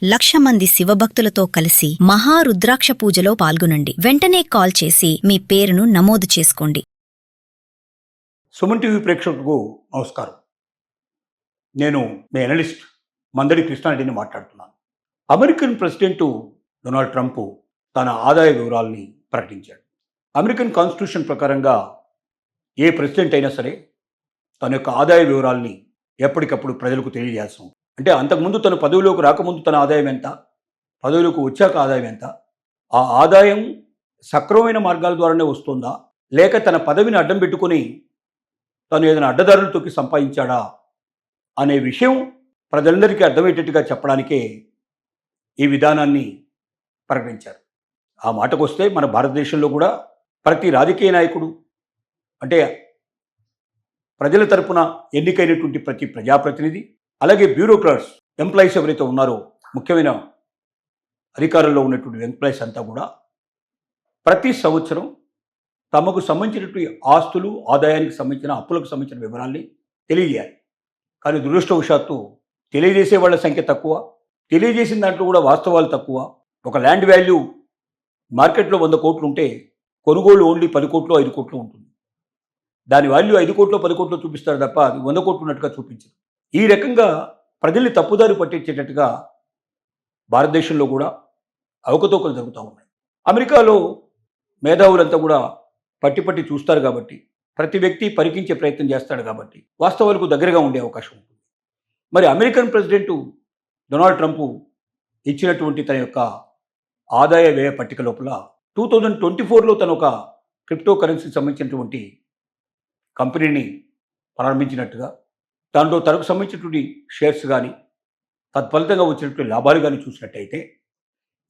1,00,000 మంది శివభక్తులతో కలిసి మహారుద్రాక్ష పూజలో పాల్గొనండి. వెంటనే కాల్ చేసి మీ పేరును నమోదు చేసుకోండి. సుమన్ టీవీ ప్రేక్షకులకు నమస్కారం. నేను మీ అనలిస్ట్ మందడి కృష్ణారెడ్డిని మాట్లాడుతున్నాను. అమెరికన్ ప్రెసిడెంట్ డొనాల్డ్ ట్రంప్ తన ఆదాయ వివరాల్ని ప్రకటించాడు. అమెరికన్ కాన్స్టిట్యూషన్ ప్రకారంగా ఏ ప్రెసిడెంట్ అయినా సరే తన యొక్క ఆదాయ వివరాల్ని ఎప్పటికప్పుడు ప్రజలకు తెలియజేస్తాం. అంటే అంతకుముందు తన పదవిలోకి రాకముందు తన ఆదాయం ఎంత, పదవిలోకి వచ్చాక ఆదాయం ఎంత, ఆ ఆదాయం సక్రమమైన మార్గాల ద్వారానే వస్తుందా, లేక తన పదవిని అడ్డం పెట్టుకొని తను ఏదైనా అడ్డదారులు తొక్కి సంపాదించాడా అనే విషయం ప్రజలందరికీ అర్థమయ్యేటట్టుగా చెప్పడానికే ఈ విధానాన్ని ప్రకటించారు. ఆ మాటకు వస్తే మన భారతదేశంలో కూడా ప్రతి రాజకీయ నాయకుడు, అంటే ప్రజల తరపున ఎన్నికైనటువంటి ప్రతి ప్రజాప్రతినిధి, అలాగే బ్యూరోక్రాట్స్, ఎంప్లాయీస్ ఎవరైతే ఉన్నారో, ముఖ్యమైన అధికారంలో ఉన్నటువంటి ఎంప్లాయీస్ అంతా కూడా ప్రతి సంవత్సరం తమకు సంబంధించినటువంటి ఆస్తులు, ఆదాయానికి సంబంధించిన అప్పులకు సంబంధించిన వివరాల్ని తెలియజేయాలి. కానీ దురదృష్టవశాత్తు తెలియజేసే వాళ్ళ సంఖ్య తక్కువ, తెలియజేసిన దాంట్లో కూడా వాస్తవాలు తక్కువ. ఒక ల్యాండ్ వాల్యూ మార్కెట్లో 100 కోట్లు ఉంటే కొనుగోలు ఓన్లీ 10 కోట్లు 5 కోట్లు ఉంటుంది. దాని వాల్యూ 5 కోట్లు 10 కోట్లు చూపిస్తారు తప్ప అది 100 కోట్లు ఉన్నట్టుగా చూపించరు. ఈ రకంగా ప్రజల్ని తప్పుదారి పట్టించేటట్టుగా భారతదేశంలో కూడా అవకతవకలు జరుగుతూ ఉన్నాయి. అమెరికాలో మేధావులంతా కూడా పట్టి చూస్తారు కాబట్టి, ప్రతి వ్యక్తి పరికించే ప్రయత్నం చేస్తాడు కాబట్టి వాస్తవాలకు దగ్గరగా ఉండే అవకాశం ఉంటుంది. మరి అమెరికన్ ప్రెసిడెంట్ డొనాల్డ్ ట్రంప్ ఇచ్చినటువంటి తన యొక్క ఆదాయ వ్యయ పట్టిక లోపల 2024లో తను ఒక క్రిప్టో కరెన్సీకి సంబంధించినటువంటి కంపెనీని ప్రారంభించినట్టుగా, దాంట్లో తనకు సంబంధించినటువంటి షేర్స్ కానీ తత్ఫలితంగా వచ్చినటువంటి లాభాలు కానీ చూసినట్టయితే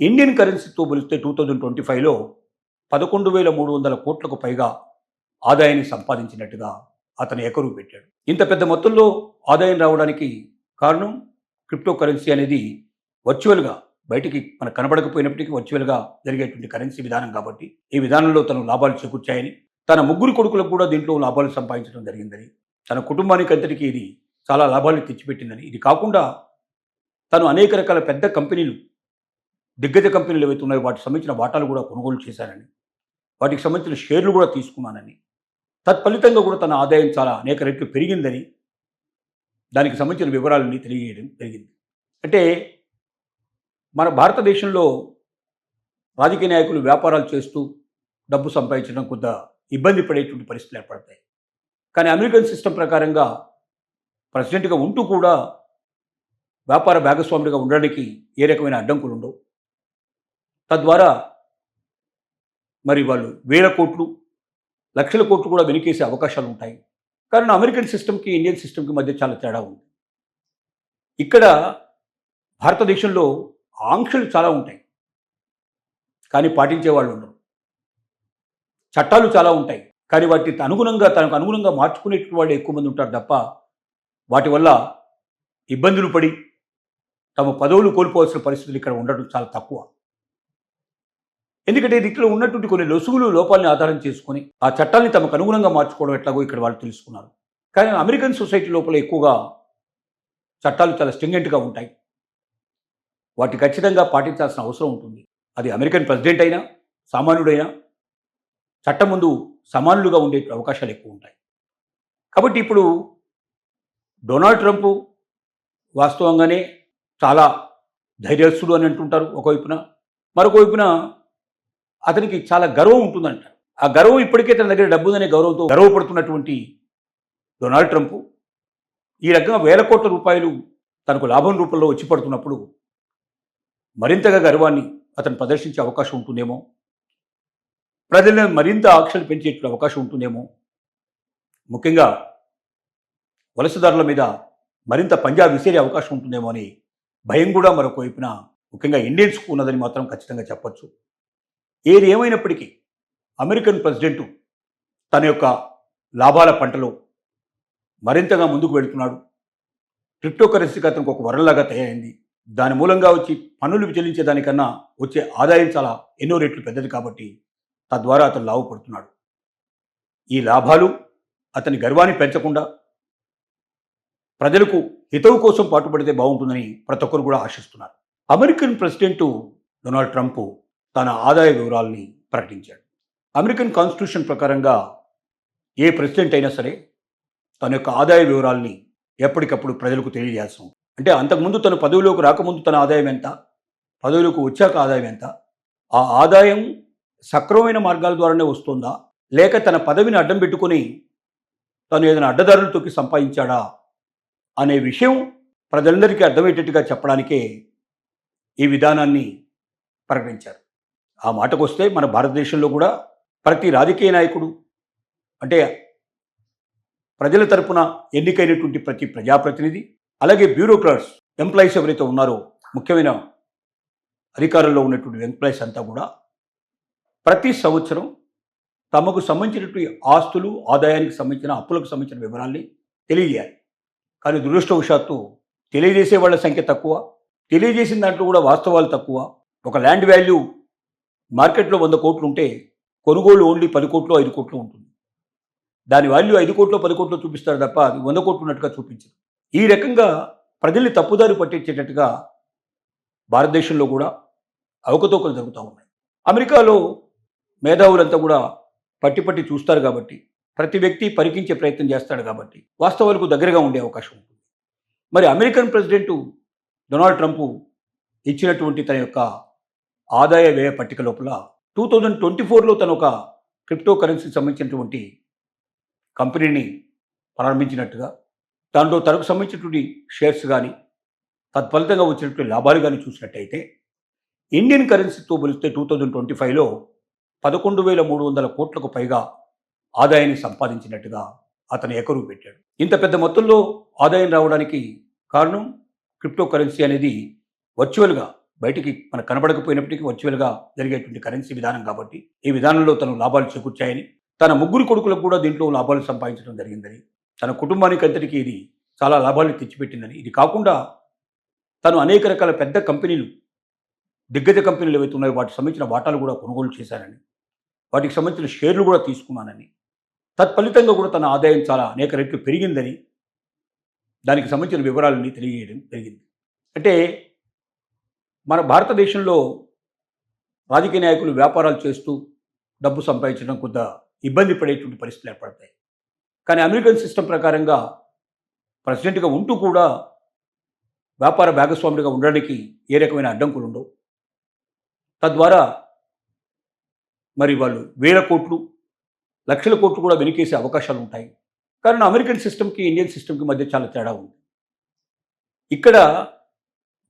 ఇండియన్ కరెన్సీతో పోలిస్తే 2025లో 11,300 కోట్లకు పైగా ఆదాయాన్ని సంపాదించినట్టుగా అతను ఎకరువు పెట్టాడు. ఇంత పెద్ద మొత్తంలో ఆదాయం రావడానికి కారణం క్రిప్టో కరెన్సీ అనేది వర్చువల్గా బయటికి మనకు కనబడకపోయినప్పటికీ వర్చువల్గా జరిగేటువంటి కరెన్సీ విధానం కాబట్టి ఈ విధానంలో తను లాభాలు చేకూర్చాయని, తన 3 కొడుకులకు కూడా దీంట్లో లాభాలు సంపాదించడం జరిగిందని, తన కుటుంబానికి అంతటికీ ఇది చాలా లాభాలు తెచ్చిపెట్టిందని, ఇది కాకుండా తను అనేక రకాల పెద్ద కంపెనీలు, దిగ్గజ కంపెనీలు ఏవైతే ఉన్నాయో వాటికి సంబంధించిన వాటాలు కూడా కొనుగోలు చేశానని, వాటికి సంబంధించిన షేర్లు కూడా తీసుకున్నానని, తత్ఫలితంగా కూడా తన ఆదాయం చాలా అనేక రెట్లు పెరిగిందని, దానికి సంబంధించిన వివరాలన్నీ తెలియజేయడం జరిగింది. అంటే మన భారతదేశంలో రాజకీయ నాయకులు వ్యాపారాలు చేస్తూ డబ్బు సంపాదించడం కొంత ఇబ్బంది పడేటువంటి పరిస్థితులు ఏర్పడతాయి. కానీ అమెరికన్ సిస్టమ్ ప్రకారంగా ప్రెసిడెంట్గా ఉంటూ కూడా వ్యాపార భాగస్వాముడిగా ఉండడానికి ఏ రకమైన అడ్డంకులు ఉండవు. తద్వారా మరి వాళ్ళు 1,000 కోట్లు, లక్షల కోట్లు కూడా వెనుకేసే అవకాశాలు ఉంటాయి. కారణం అమెరికన్ సిస్టమ్కి ఇండియన్ సిస్టమ్కి మధ్య చాలా తేడా ఉంది. ఇక్కడ భారతదేశంలో ఆంక్షలు చాలా ఉంటాయి, కానీ పాటించే వాళ్ళు ఉండరు. చట్టాలు చాలా ఉంటాయి, కానీ వాటికి తనకు అనుగుణంగా మార్చుకునేటువంటి వాళ్ళు ఎక్కువ మంది ఉంటారు తప్ప వాటి వల్ల ఇబ్బందులు పడి తమ పదవులు కోల్పోవాల్సిన పరిస్థితులు ఇక్కడ ఉండడం చాలా తక్కువ. ఎందుకంటే దీంట్లో ఉన్నటువంటి కొన్ని లొసుగులు, లోపాలని ఆధారం చేసుకొని ఆ చట్టాన్ని తమకు అనుగుణంగా మార్చుకోవడం ఎట్లాగో ఇక్కడ వాళ్ళు తెలుసుకున్నారు. కానీ అమెరికన్ సొసైటీ లోపల ఎక్కువగా చట్టాలు చాలా స్ట్రింగెంట్గా ఉంటాయి. వాటి ఖచ్చితంగా పాటించాల్సిన అవసరం ఉంటుంది. అది అమెరికన్ ప్రెసిడెంట్ అయినా, సామాన్యుడైనా చట్టం ముందు సమానులుగా ఉండే అవకాశాలు ఎక్కువ ఉంటాయి. కాబట్టి ఇప్పుడు డొనాల్డ్ ట్రంప్ వాస్తవంగానే చాలా ధైర్యస్తుడు అని అంటుంటారు ఒకవైపున, మరొక వైపున అతనికి చాలా గర్వం ఉంటుందంటారు. ఆ గర్వం ఇప్పటికే తన దగ్గర డబ్బు ఉందనే గౌరవంతో గర్వపడుతున్నటువంటి డొనాల్డ్ ట్రంప్ ఈ రకంగా 1,000 కోట్ల రూపాయలు తనకు లాభం రూపంలో వచ్చి పడుతున్నప్పుడు మరింతగా గర్వాన్ని అతను ప్రదర్శించే అవకాశం ఉంటుందేమో, ప్రజలను మరింత ఆంక్షలు పెంచే అవకాశం ఉంటుందేమో, ముఖ్యంగా వలసదారుల మీద మరింత పంజా విసిరే అవకాశం ఉంటుందేమో అని భయం కూడా మరొక వైపున ముఖ్యంగా ఇండియన్స్కు ఉన్నదని మాత్రం ఖచ్చితంగా చెప్పచ్చు. ఏది ఏమైనప్పటికీ అమెరికన్ ప్రెసిడెంట్ తన యొక్క లాభాల పంటలో మరింతగా ముందుకు వెళుతున్నాడు. క్రిప్టో కరెన్సీకి అతనికి ఒక వరంలాగా తయారైంది. దాని మూలంగా వచ్చి పన్నులు చెల్లించేదానికన్నా వచ్చే ఆదాయం చాలా ఎన్నో రెట్లు పెద్దది కాబట్టి తద్వారా అతను లాభపడుతున్నాడు. ఈ లాభాలు అతని గర్వాన్ని పెంచకుండా ప్రజలకు హితవు కోసం పాటుపడితే బాగుంటుందని ప్రతి ఒక్కరు కూడా ఆశిస్తున్నారు. అమెరికన్ ప్రెసిడెంట్ డొనాల్డ్ ట్రంప్ తన ఆదాయ వివరాల్ని ప్రకటించాడు. అమెరికన్ కాన్స్టిట్యూషన్ ప్రకారంగా ఏ ప్రెసిడెంట్ అయినా సరే తన యొక్క ఆదాయ వివరాల్ని ఎప్పటికప్పుడు ప్రజలకు తెలియజేస్తాం. అంటే అంతకుముందు తను పదవిలోకి రాకముందు తన ఆదాయం ఎంత, పదవిలోకి వచ్చాక ఆదాయం ఎంత, ఆ ఆదాయం సక్రమమైన మార్గాల ద్వారానే వస్తుందా, లేక తన పదవిని అడ్డం పెట్టుకుని తను ఏదైనా అడ్డదారులు తొక్కి సంపాదించాడా అనే విషయం ప్రజలందరికీ అర్థమయ్యేటట్టుగా చెప్పడానికే ఈ విధానాన్ని ప్రకటించారు. ఆ మాటకు వస్తే మన భారతదేశంలో కూడా ప్రతి రాజకీయ నాయకుడు, అంటే ప్రజల తరపున ఎన్నికైనటువంటి ప్రతి ప్రజాప్రతినిధి, అలాగే బ్యూరోక్రాట్స్, ఎంప్లాయీస్ ఎవరైతే ఉన్నారో, ముఖ్యమైన అధికారంలో ఉన్నటువంటి ఎంప్లాయీస్ అంతా కూడా ప్రతి సంవత్సరం తమకు సంబంధించినటువంటి ఆస్తులు, ఆదాయానికి సంబంధించిన అప్పులకు సంబంధించిన వివరాల్ని తెలియజేయాలి. కానీ దురదృష్టవశాత్తు తెలియజేసే వాళ్ళ సంఖ్య తక్కువ, తెలియజేసిన దాంట్లో కూడా వాస్తవాలు తక్కువ. ఒక ల్యాండ్ వాల్యూ మార్కెట్లో 100 కోట్లు ఉంటే కొనుగోలు ఓన్లీ 10 కోట్లు 5 కోట్లు ఉంటుంది. దాని వాల్యూ 5 కోట్లు 10 కోట్లు చూపిస్తారు తప్ప అది 100 కోట్లు ఉన్నట్టుగా చూపించరు. ఈ రకంగా ప్రజల్ని తప్పుదారి పట్టించేటట్టుగా భారతదేశంలో కూడా అవకతవకలు జరుగుతూ ఉన్నాయి. అమెరికాలో మేధావులంతా కూడా పట్టి చూస్తారు కాబట్టి, ప్రతి వ్యక్తి పరికించే ప్రయత్నం చేస్తాడు కాబట్టి వాస్తవాలకు దగ్గరగా ఉండే అవకాశం ఉంటుంది. మరి అమెరికన్ ప్రెసిడెంట్ డొనాల్డ్ ట్రంప్ ఇచ్చినటువంటి తన యొక్క ఆదాయ వ్యయ పట్టిక లోపల 2024లో తను ఒక క్రిప్టో కరెన్సీకి సంబంధించినటువంటి కంపెనీని ప్రారంభించినట్టుగా, దాంట్లో తనకు సంబంధించినటువంటి షేర్స్ కానీ తత్ఫలితంగా వచ్చినటువంటి లాభాలు కానీ చూసినట్టయితే ఇండియన్ కరెన్సీతో పోలిస్తే 2025లో 11,300 కోట్లకు పైగా ఆదాయాన్ని సంపాదించినట్టుగా అతను ఎకరువు పెట్టాడు. ఇంత పెద్ద మొత్తంలో ఆదాయం రావడానికి కారణం క్రిప్టో కరెన్సీ అనేది వర్చువల్గా బయటికి మనకు కనబడకపోయినప్పటికీ వర్చువల్గా జరిగేటువంటి కరెన్సీ విధానం కాబట్టి ఈ విధానంలో తను లాభాలు చేకూర్చాయని, తన 3 కొడుకులకు కూడా దీంట్లో లాభాలు సంపాదించడం జరిగిందని, తన కుటుంబానికి అంతటికీ ఇది చాలా లాభాలు తెచ్చిపెట్టిందని, ఇది కాకుండా తను అనేక రకాల పెద్ద కంపెనీలు, దిగ్గజ కంపెనీలు ఏవైతే ఉన్నాయో వాటికి సంబంధించిన వాటాలు కూడా కొనుగోలు చేశానని, వాటికి సంబంధించిన షేర్లు కూడా తీసుకున్నానని, తత్ఫలితంగా కూడా తన ఆదాయం చాలా అనేక రెట్లు పెరిగిందని దానికి సంబంధించిన వివరాలన్నీ తెలియజేయడం జరిగింది. అంటే మన భారతదేశంలో రాజకీయ నాయకులు వ్యాపారాలు చేస్తూ డబ్బు సంపాదించడం కొంత ఇబ్బంది పడేటువంటి పరిస్థితులు ఏర్పడతాయి. కానీ అమెరికన్ సిస్టమ్ ప్రకారంగా ప్రెసిడెంట్గా ఉంటూ కూడా వ్యాపార భాగస్వాముడిగా ఉండడానికి ఏ రకమైన అడ్డంకులు ఉండవు. తద్వారా మరి వాళ్ళు 1000 కోట్లు, లక్షల కోట్లు కూడా వెనుకేసే అవకాశాలు ఉంటాయి. కానీ అమెరికన్ సిస్టమ్కి ఇండియన్ సిస్టమ్కి మధ్య చాలా తేడా ఉంది. ఇక్కడ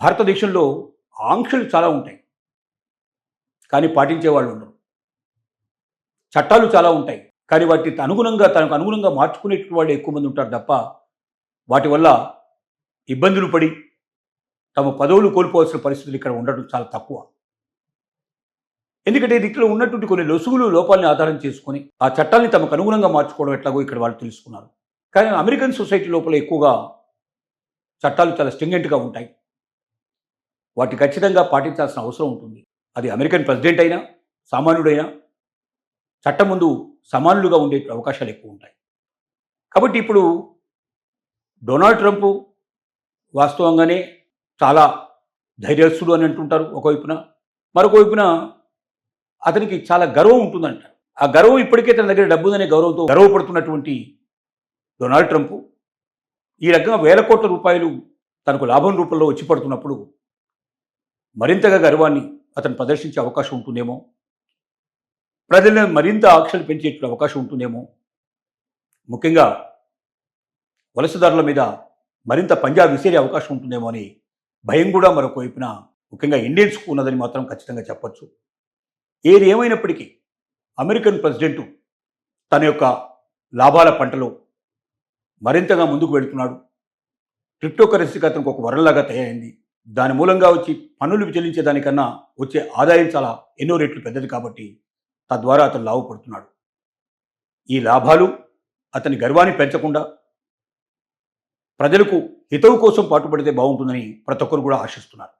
భారతదేశంలో ఆంక్షలు చాలా ఉంటాయి, కానీ పాటించే వాళ్ళు ఉండరు. చట్టాలు చాలా ఉంటాయి, కానీ వాటికి అనుగుణంగా తనకు అనుగుణంగా మార్చుకునేటువంటి వాళ్ళు ఎక్కువ మంది ఉంటారు తప్ప వాటి వల్ల ఇబ్బందులు పడి తమ పదవులు కోల్పోవాల్సిన పరిస్థితులు ఇక్కడ ఉండడం చాలా తక్కువ. ఎందుకంటే ఇక్కడ ఉన్నటువంటి కొన్ని లొసుగులు, లోపాలని ఆధారం చేసుకొని ఆ చట్టాన్ని తమకు అనుగుణంగా మార్చుకోవడం ఎట్లాగో ఇక్కడ వాళ్ళు తెలుసుకున్నారు. కానీ అమెరికన్ సొసైటీ లోపల ఎక్కువగా చట్టాలు చాలా స్ట్రింగెంట్గా ఉంటాయి. వాటి ఖచ్చితంగా పాటించాల్సిన అవసరం ఉంటుంది. అది అమెరికన్ ప్రెసిడెంట్ అయినా సామాన్యుడైనా చట్టం ముందు సమానులుగా ఉండే అవకాశాలు ఎక్కువ ఉంటాయి. కాబట్టి ఇప్పుడు డొనాల్డ్ ట్రంప్ వాస్తవంగానే చాలా ధైర్యస్తుడు అని అంటుంటారు ఒకవైపున, మరొక వైపున అతనికి చాలా గర్వం ఉంటుందంట. ఆ గర్వం ఇప్పటికే తన దగ్గర డబ్బు ఉందనే గౌరవంతో గర్వపడుతున్నటువంటి డొనాల్డ్ ట్రంప్ ఈ రకంగా 1000 కోట్ల రూపాయలు తనకు లాభం రూపంలో వచ్చి పడుతున్నప్పుడు మరింతగా గర్వాన్ని అతను ప్రదర్శించే అవకాశం ఉంటుందేమో, ప్రజలను మరింత ఆంక్షలు పెంచే అవకాశం ఉంటుందేమో, ముఖ్యంగా వలసదారుల మీద మరింత పంజా విసిరే అవకాశం ఉంటుందేమో అని భయం కూడా మరొక వైపున ముఖ్యంగా ఇండియన్స్కు ఉన్నదని మాత్రం ఖచ్చితంగా చెప్పొచ్చు. ఏది ఏమైనప్పటికీ అమెరికన్ ప్రెసిడెంట్ తన యొక్క లాభాల పంటలో మరింతగా ముందుకు వెళుతున్నాడు. క్రిప్టో కరెన్సీకి అతనికి ఒక వరంలాగా తయారైంది. దాని మూలంగా వచ్చి పన్నులు చెల్లించే దానికన్నా వచ్చే ఆదాయం చాలా ఎన్నో రెట్లు పెద్దది కాబట్టి తద్వారా అతను లాభపడుతున్నాడు. ఈ లాభాలు అతని గర్వాన్ని పెంచకుండా ప్రజలకు హితవు కోసం పాటుపడితే బాగుంటుందని ప్రతి ఒక్కరు కూడా ఆశిస్తున్నారు.